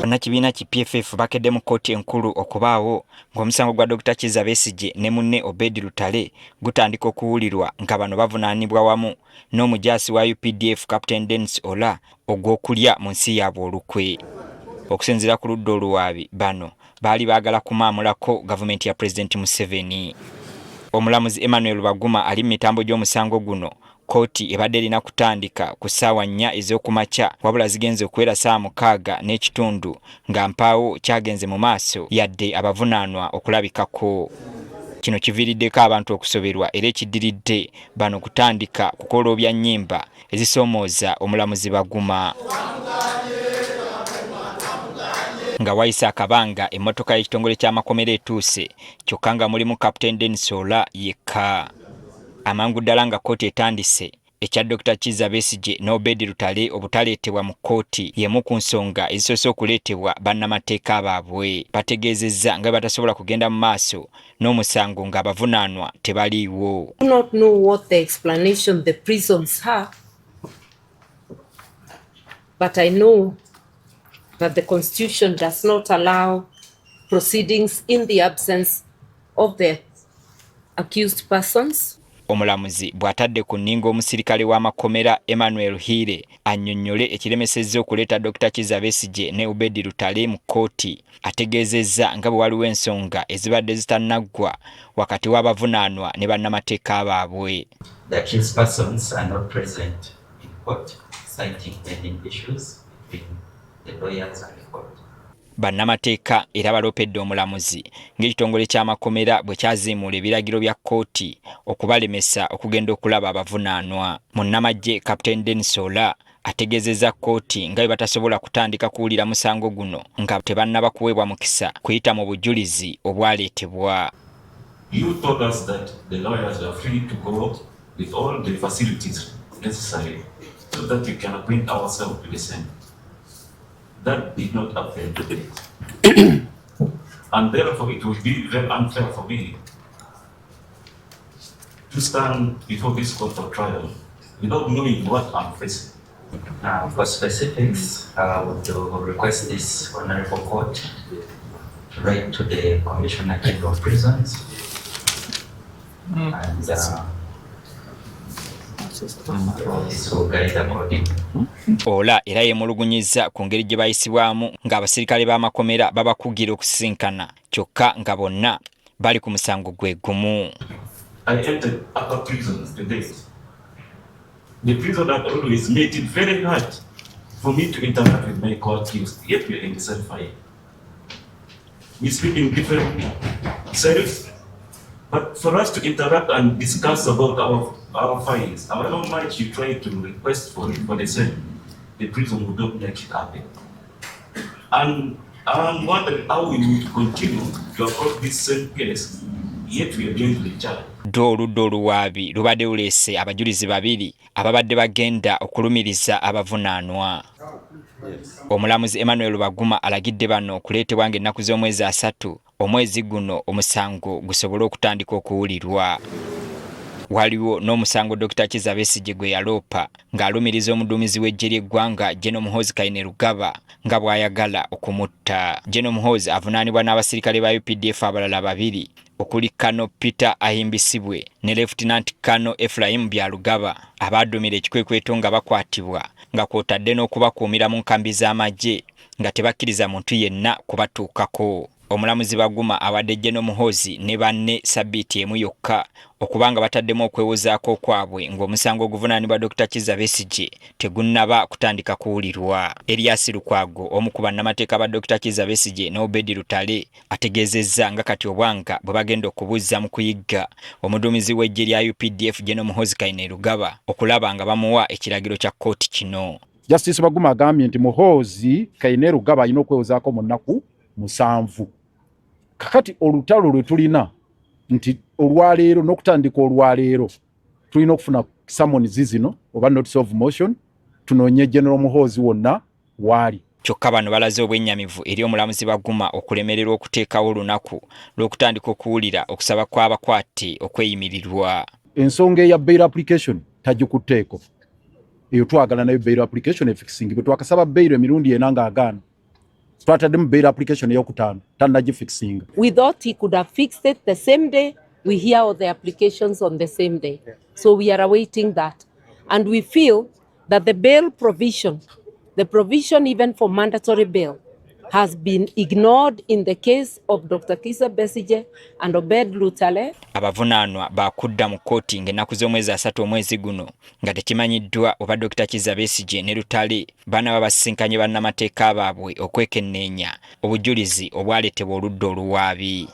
Bannakibiina ki PFF bakedde mu kkooti enkulu okubaawo ng'omusango gwa Dr. Kizza Besigye ne munne Obedi Lutale gutandika okuwulirwa nga bano bavunaanibwa wamu n'omujaasi wa UPDF Captain Dennis Ola ogw'okulya mu nsi yaabwe olukwe. Okusinziira ku ludda oluwaabi, bano baali baagala kumaamulako gavumenti ya Pulezidenti Museveni. Omulamuzi Emmanuel Baguma ali mu mitambo gy'omusango guno. Kkooti ebadde erina kutandika ku ssaawa 4 ez'okumakya wabula zigenze okuwera ssaawa 6 n'ekitundu nga mpaawo kyagenze mu maaso yadde abavunaanwa okulabikako. Kino kiviiriddeko abantu okusoberwa era ekiddiridde bano kutandika kukoloobya nnyimba ezisoomooza omulamuzi Baguma. Nga wayise akabanga emmotoka y'ekitongole ky'amakomera etuuse kyokka nga mulimu Captain Dennis Ola yekka. Amangu ddala nga kkooti etandise ekya Dr. Kizza Besigye n'Obedi Lutale obutaleetebwa mu kkooti y'emu ku nsonga ezisoose okuleetebwa bannamateeka baabwe. Bategeezezza nga batasobola kugenda mu maaso n'omusango ng'abavunaanwa tebaliiwo. I do not know what the explanation the prisons have, but I know that the Constitution does not allow proceedings in the absence of the accused persons. Omulamuzi bw'atadde ku nninga omusirikale w'amakomera Emmanuel Hire annyonnyole ekiremesezza okuleeta Dr. Kizza Besigye ne Obedi Lutale mu kkooti. Ategeezezza nga bwe waliwo ensonga ezibadde zitannaggwa wakati w'abavunaanwa ne bannamateeka baabwe. The accused persons are not present in court, citing pending issues between the lawyers and the court. Bannamateeka era baloopedde omulamuzi ng'ekitongole ky'amakomera bwe kyaziimuula ebiragiro bya kkooti okubalemesa okugenda okulaba abavunaanwa. Munnamagye Captain Dennis Ola ategeezezza kkooti nga bwe batasobola kutandika kuwulira musango guno nga tebannaba kuweebwa mukisa kuyita mu bujulizi obwaleetebwa. You told us that the lawyers are free to go with all the facilities necessary so that we can acquaint ourselves with the same. That did not happen today. And therefore it would be very unfair for me to stand before this court of trial without knowing what I'm facing. For specifics, I would request this Honorable Court to write to the Commissioner General of Prisons and this will guide according. Ola era yemulugunyizza ku ngeri gye bayisibwamu ng'abasirikale b'amakomera babakugira okusisinkana kyokka nga bonna bali ku musango gwe gumu. I entered upper prisons today. The prison had always made it very hard for me to interact with my co-accused, yet we are in the same fire. We speak in different cells, but for us to interact and discuss about our files, however much you try to request for the same, the prison would not make it happen. And I'm wondering how we would continue to approach this same case, yet we are going to the judge. Oludda oluwaabi lubadde luleese abajulizi babiri ababadde bagenda okulumiriza abavunaanwa. Omulamuzi Emmanuel Baguma alagidde bano okuleetebwa ng'ennaku z'omwezi 3 omwezi guno omusango gusobole okutandika okuwulirwa. Waliwo n'omusango Dr. Kizza Besigye gwe yaloopa ng'alumiriza omuduumizi w'eggye ly'eggwanga General Muhoozi Kainerugaba nga bw'ayagala okumutta. General Muhoozi avunaanibwa n'abasirikale ba UPDF abalala babiri okuli Kano Peter Ahimbisibwe ne Lieutenant Kano Ephraim Byalugaba abaddumira ekikwekweto nga bakwatibwa nga kw'otadde n'okubakuumira mu nkambi z'amagye nga tebakkiriza muntu yenna kubatuukako. Omulamuzi Baguma awadde General Muhoozi ne banne sabbiiti emu yokka okubanga bataddemu okwewozaako kwabwe ng'omusango oguvunaanibwa Dr. Kizza Besigye tegunnaba kutandika kuwulirwa. Elias Lukwago omu ku bannamateeka ba Dr. Kizza Besigye n'Obedi Lutale ategeezezza nga kati obwanga bwe bagenda okubuzza mu kuyigga omuduumizi w'eggye lya UPDF General Muhoozi Kainerugaba okulaba nga bamuwa ekiragiro kya kkooti kino. Justice Baguma agambye nti Muhoozi Kainerugaba alina okwewozaako mu nnaku 7. Kakati olutalo lwe tulina nti olwaleero n'okutandika olwaleero tulina okufuna summons zino oba notice of motion tunoonye General Muhoozi wonna waali. Kyokka bano balaze obwennyamivu eri omulamuzi Baguma okulemererwa okuteekawo olunaku lw'okutandika okuwulira okusaba kw'abakwate okweyimirirwa. Ensonga eya bail application tagikuteeko. Eyo twagala nayo bail application efixing bwe twakasaba bail emirundi ena ng'agaana. twatadde mu bail application ey'okutaano tannagifixinga. We thought he could have fixed it the same day. We hear all the applications on the same day. So we are awaiting that. And we feel that the bail provision, the provision even for mandatory bail, has been ignored in the case of Dr. Kizza Besigye and Obed Lutale. Abavunaanwa bakudda mu kkooti ng'ennaku z'omwezi 3 omwezi guno nga tekimanyiddwa oba Dr. Kizza Besigye ne Lutale baana babasisinkanye bannamateeka baabwe okwekenneenya obujulizi obwaleetebwa oludda oluwaabi.